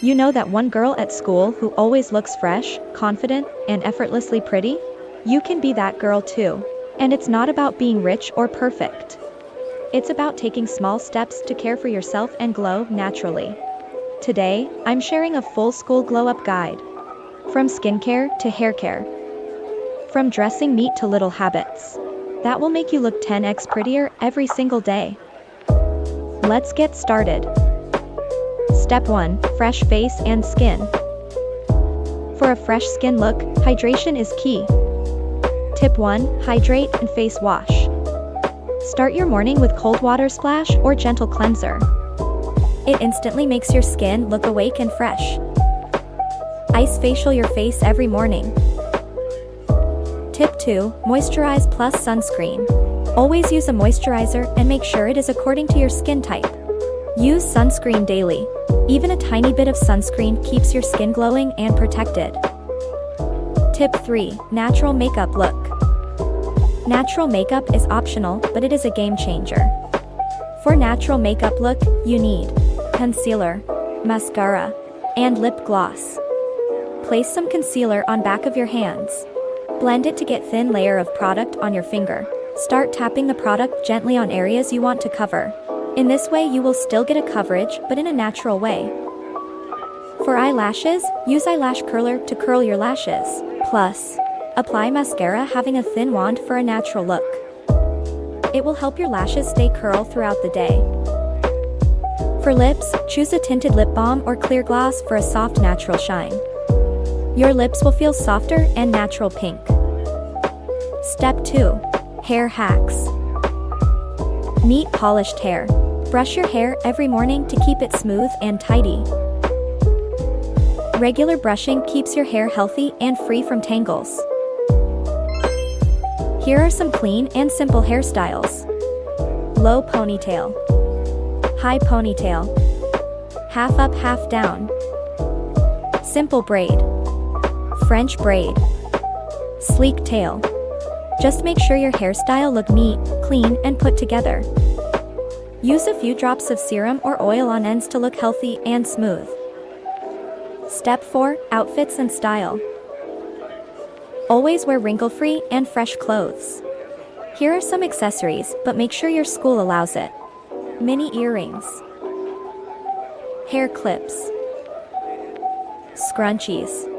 You know that one girl at school who always looks fresh, confident, and effortlessly pretty? You can be that girl too. And it's not about being rich or perfect. It's about taking small steps to care for yourself and glow naturally. Today, I'm sharing a full school glow-up guide. From skincare to hair care. From dressing neat to little habits. That will make you look 10x prettier every single day. Let's get started. Step 1. Fresh face and skin. For a fresh skin look, hydration is key. Tip 1. Hydrate and face wash. Start your morning with cold water splash or gentle cleanser. It instantly makes your skin look awake and fresh. Ice facial your face every morning. Tip 2. Moisturize plus sunscreen. Always use a moisturizer and make sure it is according to your skin type. Use sunscreen daily. Even a tiny bit of sunscreen keeps your skin glowing and protected. Tip 3. Natural makeup look. Natural makeup is optional, but it is a game changer. For natural makeup look, you need concealer, mascara, and lip gloss. Place some concealer on back of your hands. Blend it to get thin layer of product on your finger. Start tapping the product gently on areas you want to cover. In this way you will still get a coverage, but in a natural way. For eyelashes, use eyelash curler to curl your lashes. Plus, apply mascara having a thin wand for a natural look. It will help your lashes stay curled throughout the day. For lips, choose a tinted lip balm or clear gloss for a soft natural shine. Your lips will feel softer and natural pink. Step 2. Hair hacks. Neat polished hair. Brush your hair every morning to keep it smooth and tidy. Regular brushing keeps your hair healthy and free from tangles. Here are some clean and simple hairstyles. Low ponytail. High ponytail. Half up, half down. Simple braid. French braid. Sleek tail. Just make sure your hairstyle look neat, clean, and put together. Use a few drops of serum or oil on ends to look healthy and smooth. Step 4. Outfits and style. Always wear wrinkle-free and fresh clothes. Here are some accessories, but make sure your school allows it. Mini earrings. Hair clips. Scrunchies.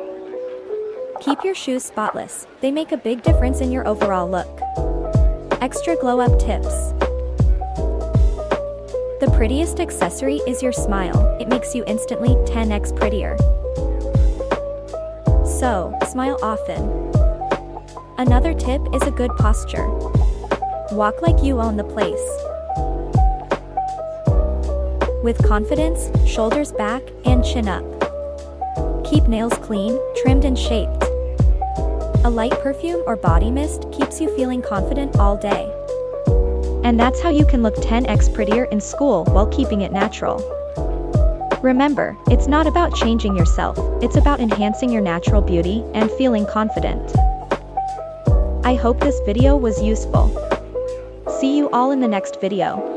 Keep your shoes spotless, they make a big difference in your overall look. Extra glow-up tips. The prettiest accessory is your smile. It makes you instantly 10x prettier. So, smile often. Another tip is a good posture. Walk like you own the place. With confidence, shoulders back, and chin up. Keep nails clean, trimmed and shaped. A light perfume or body mist keeps you feeling confident all day. And that's how you can look 10x prettier in school while keeping it natural. Remember, it's not about changing yourself, it's about enhancing your natural beauty and feeling confident. I hope this video was useful. See you all in the next video.